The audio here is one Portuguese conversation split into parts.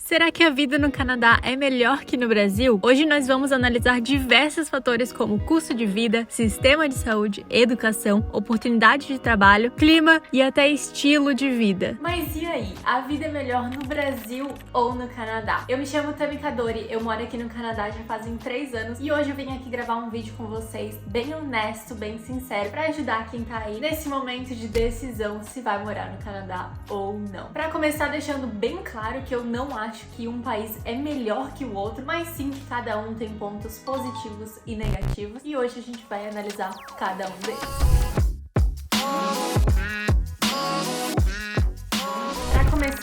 Será que a vida no Canadá é melhor que no Brasil? Hoje nós vamos analisar diversos fatores como custo de vida, sistema de saúde, educação, oportunidade de trabalho, clima e até estilo de vida. Mas e aí? A vida é melhor no Brasil ou no Canadá? Eu me chamo Tami Kadori, eu moro aqui no Canadá já fazem 3 anos e hoje eu vim aqui gravar um vídeo com vocês bem honesto, bem sincero, pra ajudar quem tá aí nesse momento de decisão se vai morar no Canadá ou não. Pra começar deixando bem claro que eu não acho que um país é melhor que o outro, mas sim que cada um tem pontos positivos e negativos e hoje a gente vai analisar cada um deles.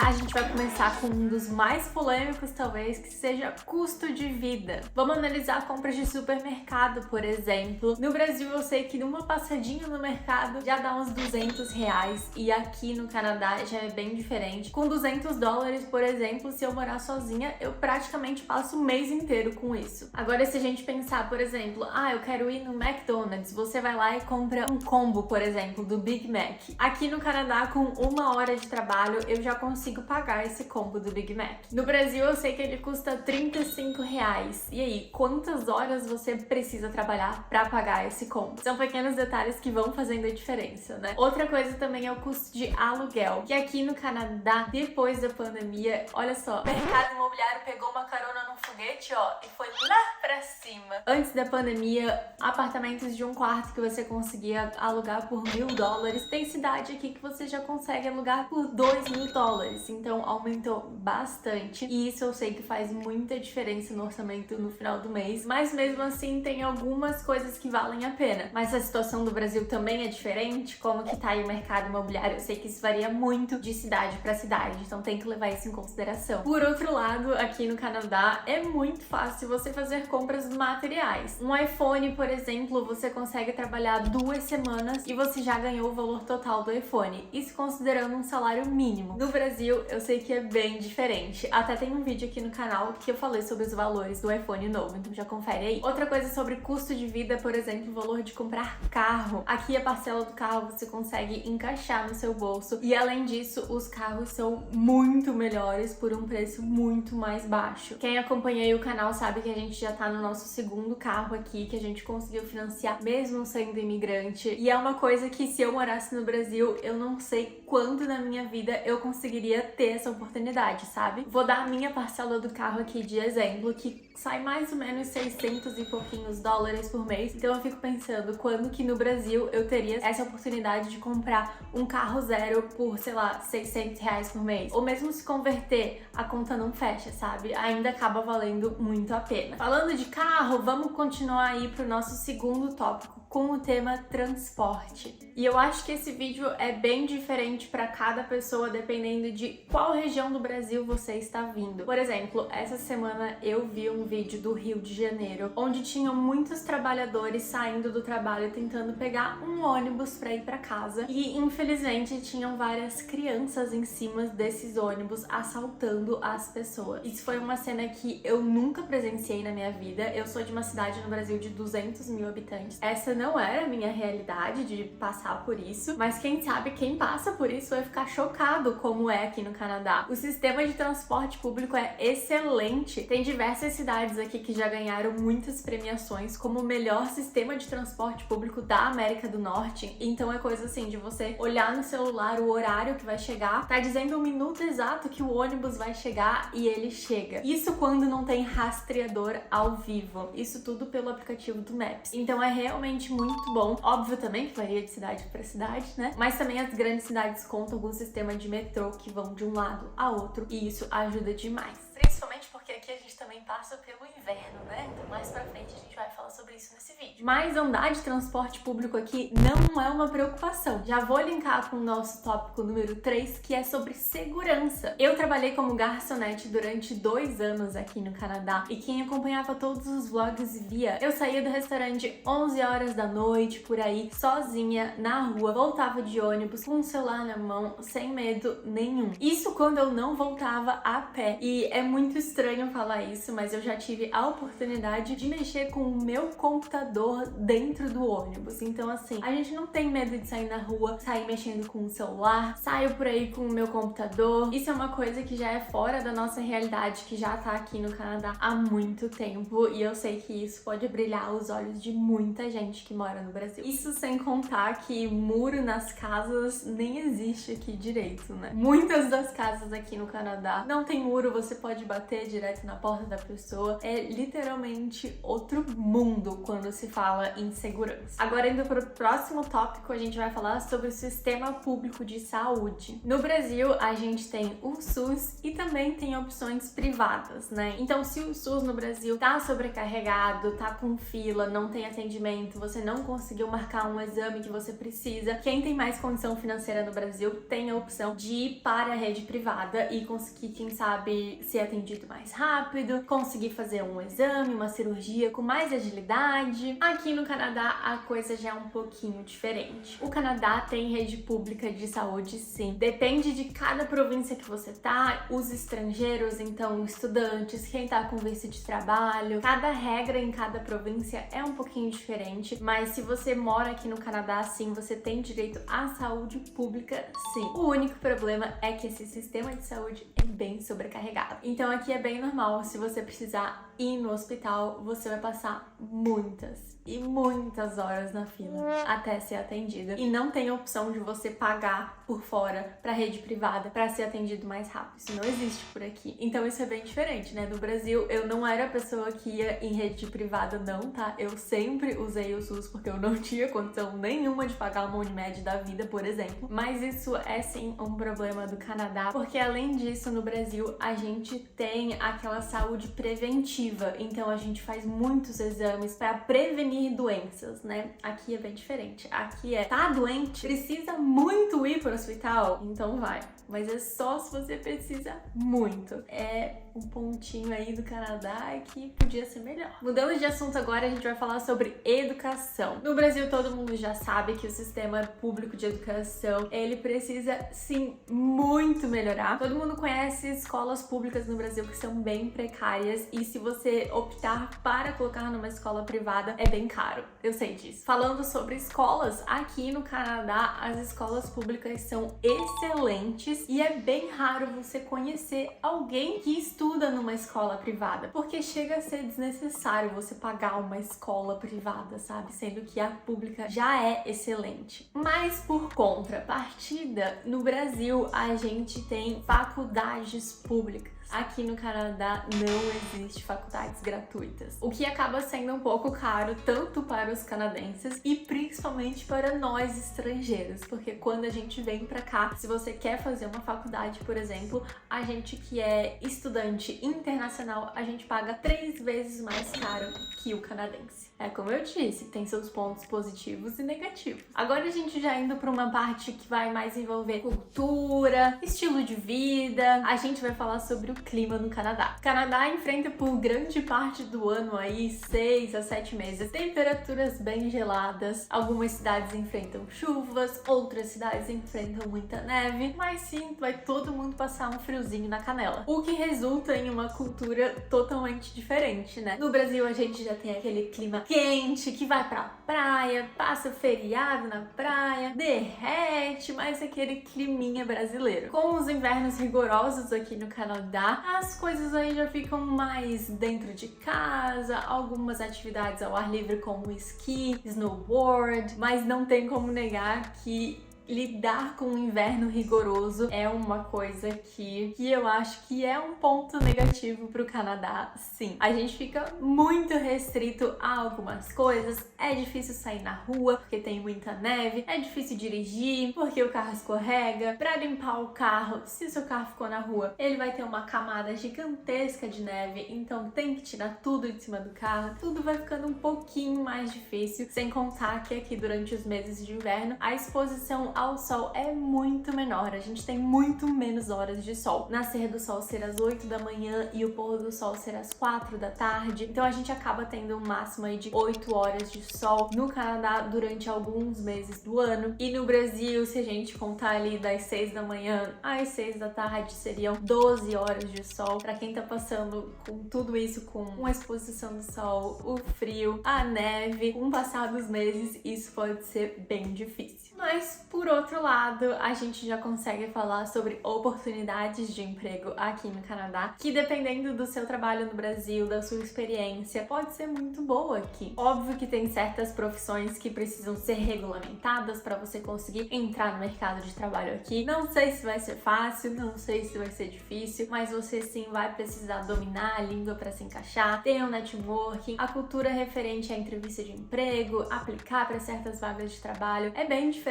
A gente vai começar com um dos mais polêmicos, talvez, que seja custo de vida. Vamos analisar compras de supermercado, por exemplo. No Brasil, eu sei que numa passadinha no mercado já dá uns R$200 e aqui no Canadá já é bem diferente. Com $200, por exemplo, se eu morar sozinha, eu praticamente passo o mês inteiro com isso. Agora, se a gente pensar, por exemplo, eu quero ir no McDonald's, você vai lá e compra um combo, por exemplo, do Big Mac. Aqui no Canadá, com 1 hora de trabalho, eu já consigo pagar esse combo do Big Mac. No Brasil, eu sei que ele custa R$35. E aí, quantas horas você precisa trabalhar para pagar esse combo? São pequenos detalhes que vão fazendo a diferença, né? Outra coisa também é o custo de aluguel, que aqui no Canadá, depois da pandemia, olha só, o mercado imobiliário pegou uma carona num foguete, e foi lá pra cima. Antes da pandemia, apartamentos de 1 quarto que você conseguia alugar por $1.000. Tem cidade aqui que você já consegue alugar por $2.000. Então aumentou bastante e isso eu sei que faz muita diferença no orçamento no final do mês, mas mesmo assim tem algumas coisas que valem a pena. Mas a situação do Brasil também é diferente, como que tá aí o mercado imobiliário, eu sei que isso varia muito de cidade para cidade, então tem que levar isso em consideração. Por outro lado, aqui no Canadá é muito fácil você fazer compras materiais. Um iPhone, por exemplo, você consegue trabalhar 2 semanas e você já ganhou o valor total do iPhone, isso considerando um salário mínimo. No Brasil, eu sei que é bem diferente. Até tem um vídeo aqui no canal que eu falei sobre os valores do iPhone novo, então já confere aí. Outra coisa sobre custo de vida, por exemplo, o valor de comprar carro. Aqui a parcela do carro você consegue encaixar no seu bolso e além disso, os carros são muito melhores por um preço muito mais baixo. Quem acompanha aí o canal sabe que a gente já tá no nosso 2º carro aqui, que a gente conseguiu financiar mesmo sendo imigrante. E é uma coisa que se eu morasse no Brasil, eu não sei quando na minha vida eu conseguiria ter essa oportunidade, sabe? Vou dar a minha parcela do carro aqui de exemplo, que sai mais ou menos 600 e pouquinhos dólares por mês. Então eu fico pensando quando que no Brasil eu teria essa oportunidade de comprar um carro zero por, sei lá, R$600 por mês. Ou mesmo se converter, a conta não fecha, sabe? Ainda acaba valendo muito a pena. Falando de carro, vamos continuar aí pro nosso 2º tópico, com o tema transporte. E eu acho que esse vídeo é bem diferente para cada pessoa, dependendo de qual região do Brasil você está vindo. Por exemplo, essa semana eu vi um vídeo do Rio de Janeiro, onde tinham muitos trabalhadores saindo do trabalho tentando pegar um ônibus para ir para casa e infelizmente tinham várias crianças em cima desses ônibus assaltando as pessoas. Isso foi uma cena que eu nunca presenciei na minha vida. Eu sou de uma cidade no Brasil de 200 mil habitantes. Essa não era a minha realidade de passar por isso, mas quem sabe quem passa por isso vai ficar chocado como é aqui no Canadá. O sistema de transporte público é excelente. Tem diversas cidades aqui que já ganharam muitas premiações como o melhor sistema de transporte público da América do Norte. Então é coisa assim de você olhar no celular o horário que vai chegar, tá dizendo o minuto exato que o ônibus vai chegar e ele chega. Isso quando não tem rastreador ao vivo. Isso tudo pelo aplicativo do Maps. Então é realmente muito bom. Óbvio também que varia de cidade para cidade, né? Mas também as grandes cidades contam com um sistema de metrô que vão de um lado a outro e isso ajuda demais. Principalmente porque aqui a gente também passa pelo inverno, né? Então mais pra frente a gente vai falar sobre isso nesse vídeo. Mas andar de transporte público aqui não é uma preocupação. Já vou linkar com o nosso tópico número 3, que é sobre segurança. Eu trabalhei como garçonete durante 2 anos aqui no Canadá e quem acompanhava todos os vlogs via, eu saía do restaurante 11 horas da noite, por aí, sozinha, na rua, voltava de ônibus com o celular na mão, sem medo nenhum. Isso quando eu não voltava a pé. E é muito estranho falar isso, mas eu já tive a oportunidade de mexer com o meu computador dentro do ônibus. Então, assim, a gente não tem medo de sair na rua, sair mexendo com o celular, saio por aí com o meu computador. Isso é uma coisa que já é fora da nossa realidade, que já tá aqui no Canadá há muito tempo, e eu sei que isso pode brilhar os olhos de muita gente que mora no Brasil. Isso sem contar que muro nas casas nem existe aqui direito, né? Muitas das casas aqui no Canadá não tem muro, você pode bater direto na porta da pessoa. É literalmente outro mundo quando se fala em segurança. Agora, indo pro próximo tópico, a gente vai falar sobre o sistema público de saúde. No Brasil, a gente tem o SUS e também tem opções privadas, né? Então, se o SUS no Brasil tá sobrecarregado, tá com fila, não tem atendimento, você não conseguiu marcar um exame que você precisa, quem tem mais condição financeira no Brasil tem a opção de ir para a rede privada e conseguir, quem sabe, ser atendido mais rápido, conseguir fazer um exame, uma cirurgia com mais agilidade. Aqui no Canadá, a coisa já é um pouquinho diferente. O Canadá tem rede pública de saúde, sim. Depende de cada província que você tá, os estrangeiros, então estudantes, quem tá com visto de trabalho. Cada regra em cada província é um pouquinho diferente, mas se você mora aqui no Canadá, sim, você tem direito à saúde pública, sim. O único problema é que esse sistema de saúde é bem sobrecarregado. Então aqui é bem normal, se você precisar ir no hospital, você vai passar muitas e muitas horas na fila até ser atendida. E não tem opção de você pagar por fora pra rede privada pra ser atendido mais rápido. Isso não existe por aqui. Então isso é bem diferente, né? No Brasil, eu não era a pessoa que ia em rede privada, não, tá? Eu sempre usei o SUS porque eu não tinha condição nenhuma de pagar uma Unimed da vida, por exemplo. Mas isso é sim um problema do Canadá, porque além disso, no Brasil, a gente tem aquela saúde preventiva. Então a gente faz muitos exames pra prevenir doenças, né? Aqui é bem diferente. Aqui tá doente, precisa muito ir pro hospital, então vai. Mas é só se você precisa muito. É um pontinho aí do Canadá que podia ser melhor. Mudando de assunto agora, a gente vai falar sobre educação. No Brasil, todo mundo já sabe que o sistema público de educação, ele precisa, sim, muito melhorar. Todo mundo conhece escolas públicas no Brasil que são bem precárias, e se você optar para colocar numa escola privada, é bem caro. Eu sei disso. Falando sobre escolas, aqui no Canadá, as escolas públicas são excelentes e é bem raro você conhecer alguém que estuda numa escola privada, porque chega a ser desnecessário você pagar uma escola privada, sabe? Sendo que a pública já é excelente. Mas por contrapartida, no Brasil a gente tem faculdades públicas. Aqui no Canadá não existe faculdades gratuitas, o que acaba sendo um pouco caro tanto para os canadenses e principalmente para nós estrangeiros, porque quando a gente vem pra cá, se você quer fazer uma faculdade, por exemplo, a gente que é estudante internacional, a gente paga 3 vezes mais caro que o canadense. É como eu disse, tem seus pontos positivos e negativos. Agora a gente já indo para uma parte que vai mais envolver cultura, estilo de vida, a gente vai falar sobre o clima no Canadá. O Canadá enfrenta por grande parte do ano aí 6 a 7 meses temperaturas bem geladas. Algumas cidades enfrentam chuvas, outras cidades enfrentam muita neve, mas sim, vai todo mundo passar um friozinho na canela. O que resulta em uma cultura totalmente diferente, né? No Brasil a gente já tem aquele clima quente que vai pra praia, passa feriado na praia, derrete, mas aquele climinha brasileiro. Com os invernos rigorosos aqui no Canadá, as coisas aí já ficam mais dentro de casa, algumas atividades ao ar livre como esqui, snowboard, mas não tem como negar que lidar com o inverno rigoroso é uma coisa que eu acho que é um ponto negativo pro Canadá, sim. A gente fica muito restrito a algumas coisas, é difícil sair na rua porque tem muita neve, é difícil dirigir porque o carro escorrega. Pra limpar o carro, se o seu carro ficou na rua, ele vai ter uma camada gigantesca de neve, então tem que tirar tudo de cima do carro, tudo vai ficando um pouquinho mais difícil, sem contar que aqui durante os meses de inverno a exposição ao sol é muito menor, a gente tem muito menos horas de sol. Nascer do sol ser às 8 da manhã e o pôr do sol ser às 4 da tarde, então a gente acaba tendo um máximo aí de 8 horas de sol no Canadá durante alguns meses do ano. E no Brasil, se a gente contar ali das 6 da manhã às 6 da tarde, seriam 12 horas de sol. Pra quem tá passando com tudo isso, com uma exposição do sol, o frio, a neve, com o passar dos meses, isso pode ser bem difícil. Mas, por outro lado, a gente já consegue falar sobre oportunidades de emprego aqui no Canadá, que dependendo do seu trabalho no Brasil, da sua experiência, pode ser muito boa aqui. Óbvio que tem certas profissões que precisam ser regulamentadas para você conseguir entrar no mercado de trabalho aqui. Não sei se vai ser fácil, não sei se vai ser difícil, mas você sim vai precisar dominar a língua para se encaixar, ter um networking, a cultura referente à entrevista de emprego, aplicar para certas vagas de trabalho. É bem diferente.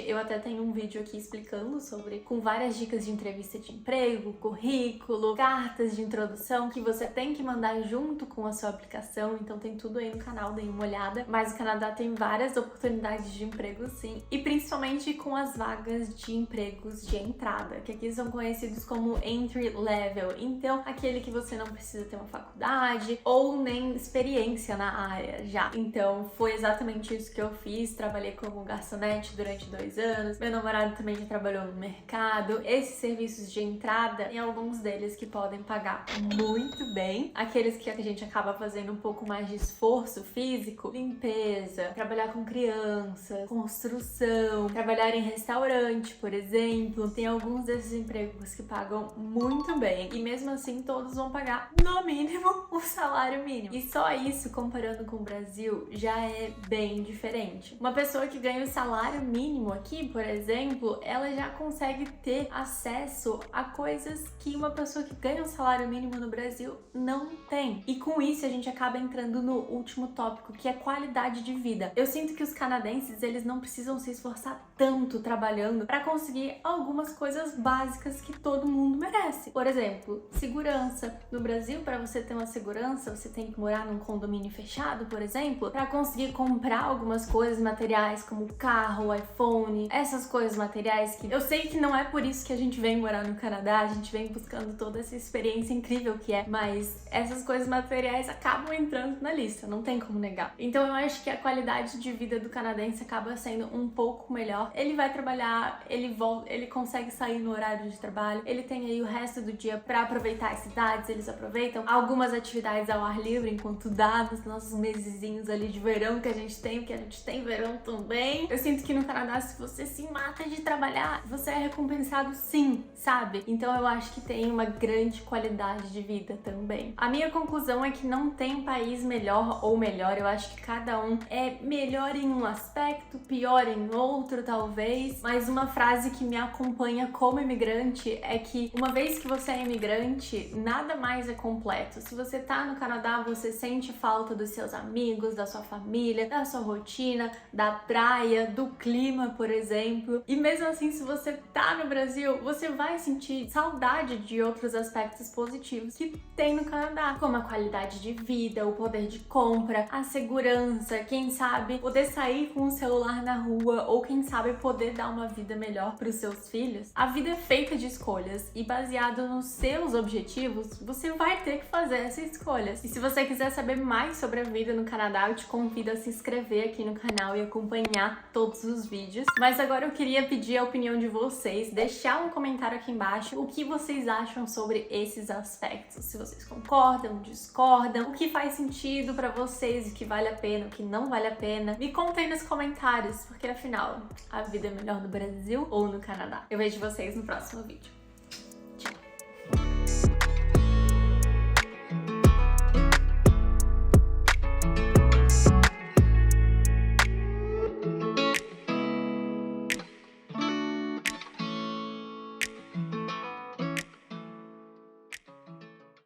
Eu até tenho um vídeo aqui explicando sobre, com várias dicas de entrevista de emprego, currículo, cartas de introdução que você tem que mandar junto com a sua aplicação, então tem tudo aí no canal, dê uma olhada. Mas o Canadá tem várias oportunidades de emprego sim, e principalmente com as vagas de empregos de entrada, que aqui são conhecidos como entry level, então aquele que você não precisa ter uma faculdade ou nem experiência na área já. Então foi exatamente isso que eu fiz, trabalhei como garçonete durante 2 anos, meu namorado também já trabalhou no mercado. Esses serviços de entrada, tem alguns deles que podem pagar muito bem, aqueles que a gente acaba fazendo um pouco mais de esforço físico, limpeza, trabalhar com crianças, construção, trabalhar em restaurante, por exemplo. Tem alguns desses empregos que pagam muito bem e mesmo assim todos vão pagar no mínimo o salário mínimo. E só isso, comparando com o Brasil, já é bem diferente. Uma pessoa que ganha o salário mínimo aqui, por exemplo, ela já consegue ter acesso a coisas que uma pessoa que ganha um salário mínimo no Brasil não tem. E com isso a gente acaba entrando no último tópico, que é qualidade de vida. Eu sinto que os canadenses, eles não precisam se esforçar tanto trabalhando para conseguir algumas coisas básicas que todo mundo merece. Por exemplo, segurança. No Brasil, para você ter uma segurança, você tem que morar num condomínio fechado, por exemplo, para conseguir comprar algumas coisas materiais como carro, iPhone, essas coisas materiais que eu sei que não é por isso que a gente vem morar no Canadá, a gente vem buscando toda essa experiência incrível que é, mas essas coisas materiais acabam entrando na lista, não tem como negar. Então eu acho que a qualidade de vida do canadense acaba sendo um pouco melhor. Ele vai trabalhar, ele volta, ele consegue sair no horário de trabalho, ele tem aí o resto do dia para aproveitar as cidades, eles aproveitam algumas atividades ao ar livre enquanto dá nos nossos mesezinhos ali de verão que a gente tem, porque a gente tem verão também. Eu sinto que no Canadá, se você se mata de trabalhar, você é recompensado sim, sabe? Então eu acho que tem uma grande qualidade de vida também. A minha conclusão é que não tem país melhor ou melhor, eu acho que cada um é melhor em um aspecto, pior em outro talvez, mas uma frase que me acompanha como imigrante é que uma vez que você é imigrante, nada mais é completo. Se você tá no Canadá, você sente falta dos seus amigos, da sua família, da sua rotina, da praia, do clima, por exemplo. E mesmo assim, se você tá no Brasil, você vai sentir saudade de outros aspectos positivos que tem no Canadá, como a qualidade de vida, o poder de compra, a segurança, quem sabe poder sair com o celular na rua ou quem sabe poder dar uma vida melhor para os seus filhos. A vida é feita de escolhas e baseado nos seus objetivos, você vai ter que fazer essas escolhas. E se você quiser saber mais sobre a vida no Canadá, eu te convido a se inscrever aqui no canal e acompanhar todos os vídeos. Mas agora eu queria pedir a opinião de vocês, deixar um comentário aqui embaixo o que vocês acham sobre esses aspectos. Se vocês concordam, discordam, o que faz sentido pra vocês, o que vale a pena, o que não vale a pena. Me contem nos comentários, porque afinal, a vida é melhor no Brasil ou no Canadá? Eu vejo vocês no próximo vídeo.